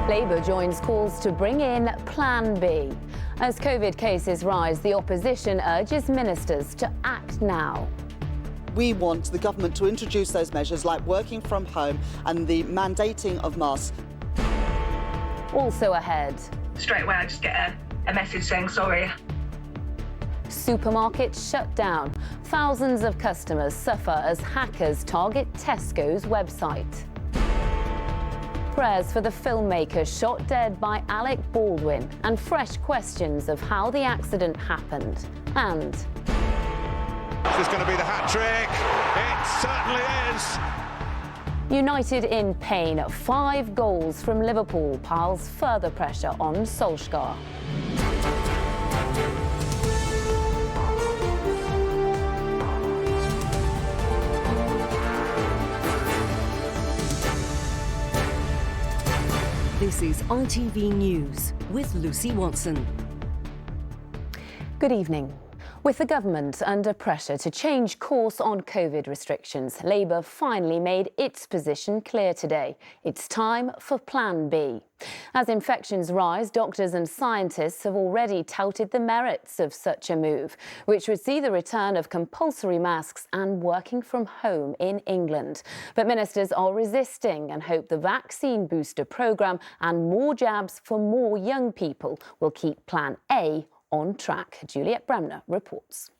Labour joins calls to bring in Plan B. As COVID cases rise, the opposition urges ministers to act now. We want the government to introduce those measures like working from home and the mandating of masks. Also ahead. Straight away I just get a message saying sorry. Supermarkets shut down. Thousands of customers suffer as hackers target Tesco's website. Prayers for the filmmaker shot dead by Alec Baldwin, and fresh questions of how the accident happened. And Is this going to be the hat-trick? It certainly is. United in pain, 5 goals from Liverpool piles further pressure on Solskjaer. This is ITV News with Lucy Watson. Good evening. With the government under pressure to change course on COVID restrictions, Labour finally made its position clear today. It's time for Plan B. As infections rise, doctors and scientists have already touted the merits of such a move, which would see the return of compulsory masks and working from home in England. But ministers are resisting and hope the vaccine booster programme and more jabs for more young people will keep Plan A on track. Juliet Bremner reports.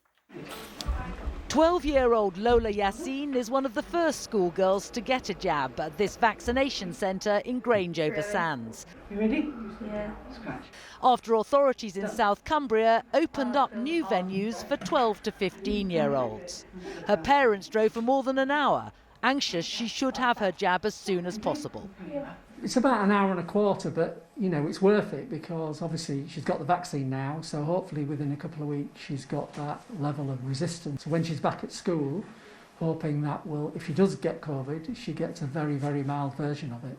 12-year-old Lola Yassine is one of the first schoolgirls to get a jab at this vaccination centre in Grange-over-Sands. You ready? Yeah. Scratch. After authorities in South Cumbria opened up new venues for 12 to 15-year-olds. Her parents drove for more than an hour, anxious she should have her jab as soon as possible. It's about an hour and a quarter, but, you know, it's worth it because obviously she's got the vaccine now, so hopefully within a couple of weeks she's got that level of resistance. When she's back at school, hoping that will, if she does get COVID, she gets a very, very mild version of it.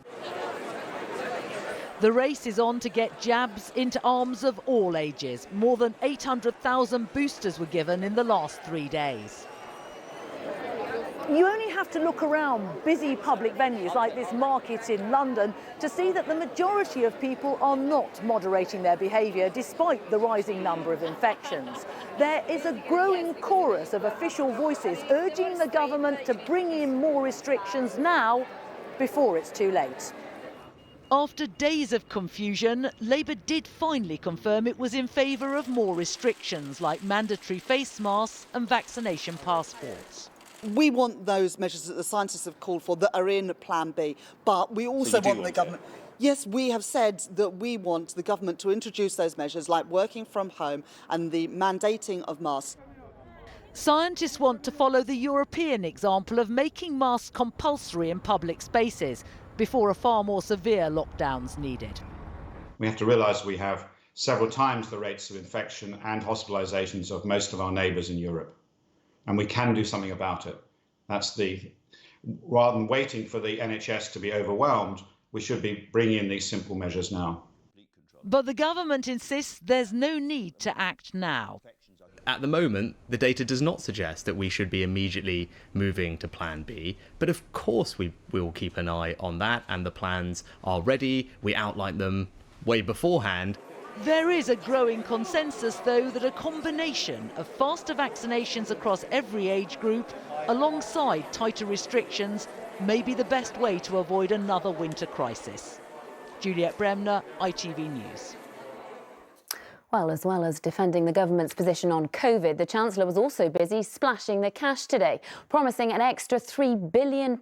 The race is on to get jabs into arms of all ages. More than 800,000 boosters were given in the last 3 days. You only have to look around busy public venues like this market in London to see that the majority of people are not moderating their behaviour despite the rising number of infections. There is a growing chorus of official voices urging the government to bring in more restrictions now before it's too late. After days of confusion, Labour did finally confirm it was in favour of more restrictions like mandatory face masks and vaccination passports. We want those measures that the scientists have called for that are in Plan B, but we also want the government... Yes, we have said that we want the government to introduce those measures like working from home and the mandating of masks. Scientists want to follow the European example of making masks compulsory in public spaces before a far more severe lockdown's needed. We have to realise we have several times the rates of infection and hospitalisations of most of our neighbours in Europe. And we can do something about it. Rather than waiting for the NHS to be overwhelmed, we should be bringing in these simple measures now. But the government insists there's no need to act now. At the moment, the data does not suggest that we should be immediately moving to Plan B. But of course we will keep an eye on that, and the plans are ready. We outlined them way beforehand. There is a growing consensus, though, that a combination of faster vaccinations across every age group, alongside tighter restrictions, may be the best way to avoid another winter crisis. Juliet Bremner, ITV News. Well as defending the government's position on COVID, the Chancellor was also busy splashing the cash today, promising an extra £3 billion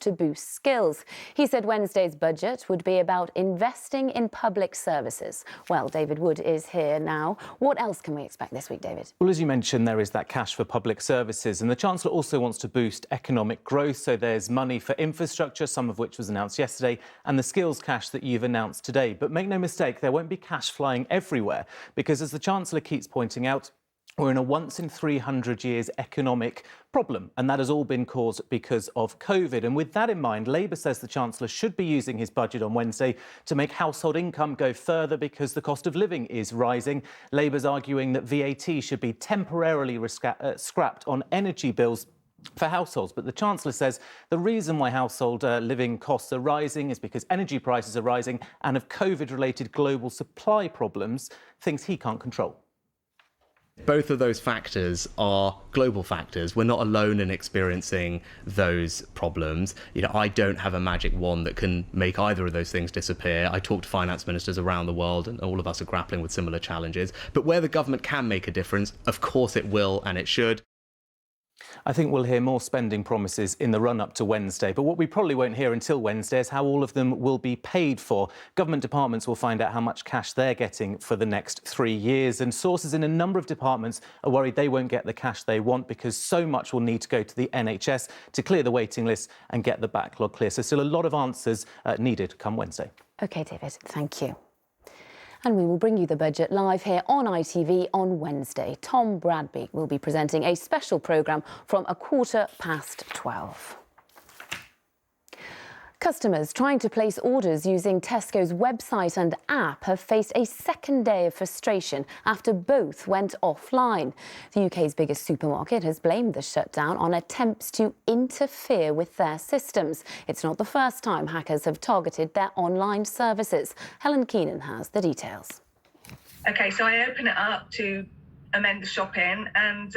to boost skills. He said Wednesday's budget would be about investing in public services. Well, David Wood is here now. What else can we expect this week, David? Well, as you mentioned, there is that cash for public services, and the Chancellor also wants to boost economic growth. So there's money for infrastructure, some of which was announced yesterday, and the skills cash that you've announced today. But make no mistake, there won't be cash flying everywhere. Because as the Chancellor keeps pointing out, we're in a once-in-300 years economic problem, and that has all been caused because of COVID. And with that in mind, Labour says the Chancellor should be using his budget on Wednesday to make household income go further because the cost of living is rising. Labour's arguing that VAT should be temporarily scrapped on energy bills for households. But the Chancellor says the reason why household living costs are rising is because energy prices are rising and of COVID-related global supply problems, things he can't control. Both of those factors are global factors. We're not alone in experiencing those problems. I don't have a magic wand that can make either of those things disappear. I talk to finance ministers around the world and all of us are grappling with similar challenges. But where the government can make a difference, of course it will and it should. I think we'll hear more spending promises in the run-up to Wednesday. But what we probably won't hear until Wednesday is how all of them will be paid for. Government departments will find out how much cash they're getting for the next 3 years. And sources in a number of departments are worried they won't get the cash they want because so much will need to go to the NHS to clear the waiting list and get the backlog clear. So still a lot of answers needed come Wednesday. OK, David, thank you. And we will bring you the budget live here on ITV on Wednesday. Tom Bradby will be presenting a special programme from 12:15. Customers trying to place orders using Tesco's website and app have faced a second day of frustration after both went offline. The UK's biggest supermarket has blamed the shutdown on attempts to interfere with their systems. It's not the first time hackers have targeted their online services. Helen Keenan has the details. OK, so I open it up to amend the shopping and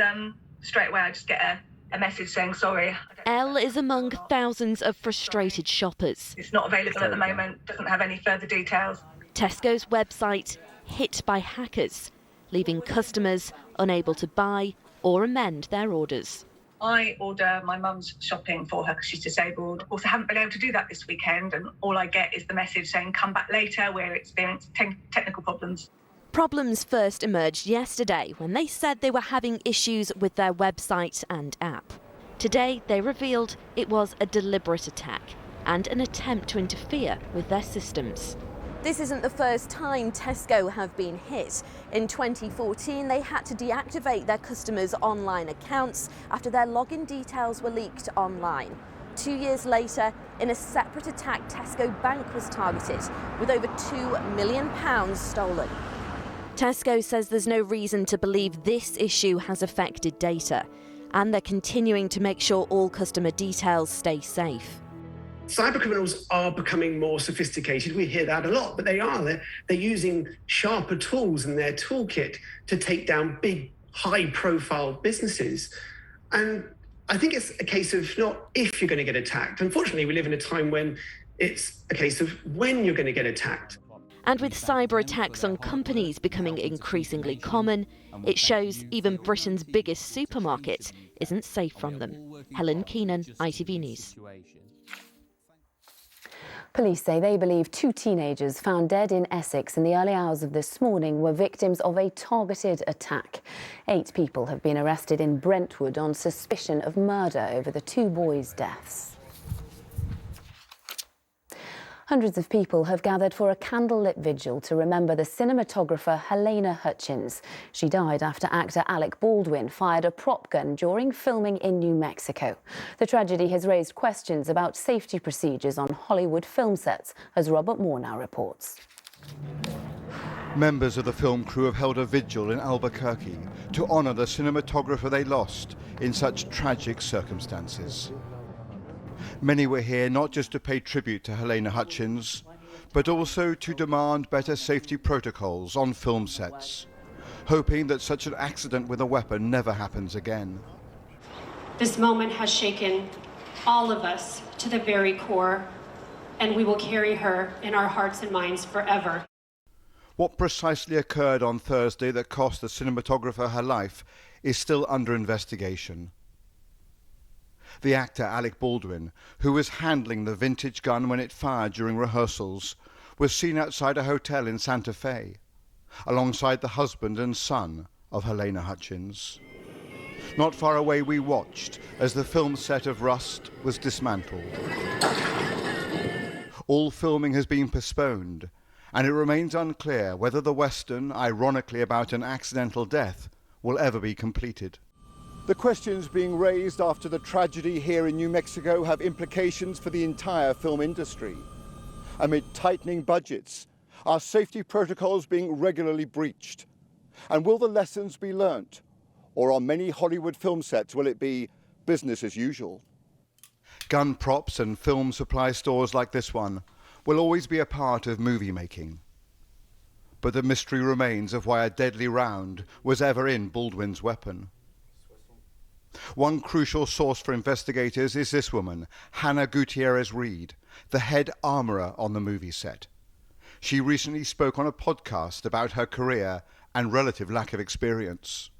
straight away I just get a message saying sorry. Elle is among thousands of frustrated shoppers. It's not available at the moment, doesn't have any further details. Tesco's website hit by hackers, leaving customers unable to buy or amend their orders. I order my mum's shopping for her because she's disabled. Of course, I haven't been able to do that this weekend, and all I get is the message saying come back later, we're experiencing technical problems. Problems first emerged yesterday when they said they were having issues with their website and app. Today, they revealed it was a deliberate attack and an attempt to interfere with their systems. This isn't the first time Tesco have been hit. In 2014, they had to deactivate their customers' online accounts after their login details were leaked online. 2 years later, in a separate attack, Tesco Bank was targeted, with over £2 million stolen. Tesco says there's no reason to believe this issue has affected data, and they're continuing to make sure all customer details stay safe. Cybercriminals are becoming more sophisticated. We hear that a lot, but they are. They're using sharper tools in their toolkit to take down big, high-profile businesses. And I think it's a case of not if you're going to get attacked. Unfortunately, we live in a time when it's a case of when you're going to get attacked. And with cyber attacks on companies becoming increasingly common, it shows even Britain's biggest supermarket isn't safe from them. Helen Keenan, ITV News. Police say they believe 2 teenagers found dead in Essex in the early hours of this morning were victims of a targeted attack. 8 people have been arrested in Brentwood on suspicion of murder over the 2 boys' deaths. Hundreds of people have gathered for a candlelit vigil to remember the cinematographer Helena Hutchins. She died after actor Alec Baldwin fired a prop gun during filming in New Mexico. The tragedy has raised questions about safety procedures on Hollywood film sets, as Robert Moore now reports. Members of the film crew have held a vigil in Albuquerque to honour the cinematographer they lost in such tragic circumstances. Many were here not just to pay tribute to Helena Hutchins, but also to demand better safety protocols on film sets, hoping that such an accident with a weapon never happens again. This moment has shaken all of us to the very core, and we will carry her in our hearts and minds forever. What precisely occurred on Thursday that cost the cinematographer her life is still under investigation. The actor Alec Baldwin, who was handling the vintage gun when it fired during rehearsals, was seen outside a hotel in Santa Fe, alongside the husband and son of Helena Hutchins. Not far away we watched as the film set of Rust was dismantled. All filming has been postponed, and it remains unclear whether the western, ironically about an accidental death, will ever be completed. The questions being raised after the tragedy here in New Mexico have implications for the entire film industry. Amid tightening budgets, are safety protocols being regularly breached? And will the lessons be learnt? Or on many Hollywood film sets will it be business as usual. Gun props and film supply stores like this one will always be a part of movie making. But the mystery remains of why a deadly round was ever in Baldwin's weapon. One crucial source for investigators is this woman, Hannah Gutierrez-Reed, the head armourer on the movie set. She recently spoke on a podcast about her career and relative lack of experience.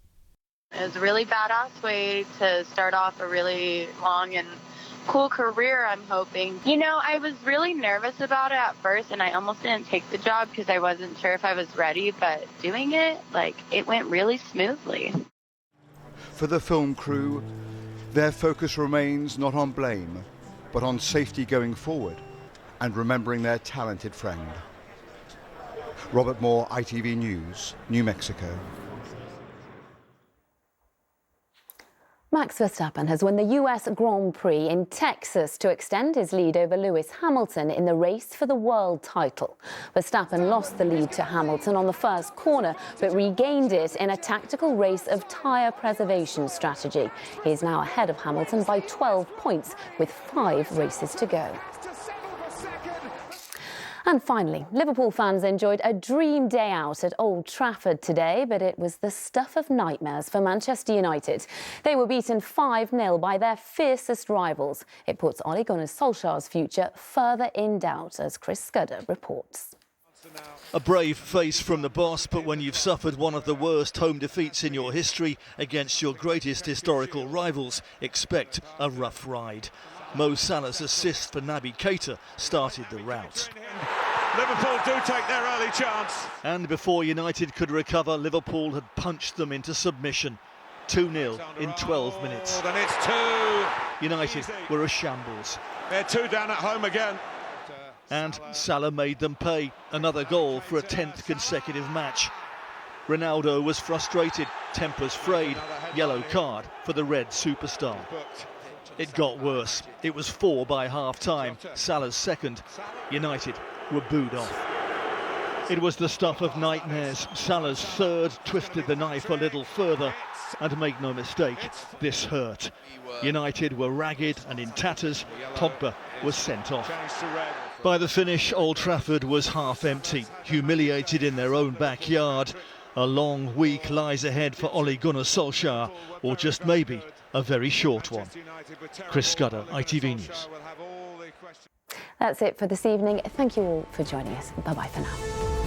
It was a really badass way to start off a really long and cool career, I'm hoping. You know, I was really nervous about it at first, and I almost didn't take the job because I wasn't sure if I was ready, but doing it, it went really smoothly. For the film crew, their focus remains not on blame, but on safety going forward and remembering their talented friend. Robert Moore, ITV News, New Mexico. Max Verstappen has won the US Grand Prix in Texas to extend his lead over Lewis Hamilton in the race for the world title. Verstappen lost the lead to Hamilton on the first corner, but regained it in a tactical race of tyre preservation strategy. He is now ahead of Hamilton by 12 points with 5 races to go. And finally, Liverpool fans enjoyed a dream day out at Old Trafford today, but it was the stuff of nightmares for Manchester United. They were beaten 5-0 by their fiercest rivals. It puts Ole Gunnar Solskjaer's future further in doubt, as Chris Scudder reports. A brave face from the boss, but when you've suffered one of the worst home defeats in your history against your greatest historical rivals, expect a rough ride. Mo Salah's assist for Naby Keita started the rout. Liverpool do take their early chance. And before United could recover, Liverpool had punched them into submission. 2-0 in 12 minutes. And it's 2. United were a shambles. They're 2 down at home again. And Salah made them pay. Another goal for a 10th consecutive match. Ronaldo was frustrated, tempers frayed, yellow card for the red superstar. It got worse. It was 4 by half-time, Salah's second. United were booed off. It was the stuff of nightmares. Salah's third twisted the knife a little further. And make no mistake, this hurt. United were ragged and in tatters. Pogba was sent off. By the finish, Old Trafford was half empty, humiliated in their own backyard. A long week lies ahead for Ole Gunnar Solskjaer, or just maybe a very short one. Chris Scudder, ITV News. That's it for this evening. Thank you all for joining us. Bye-bye for now.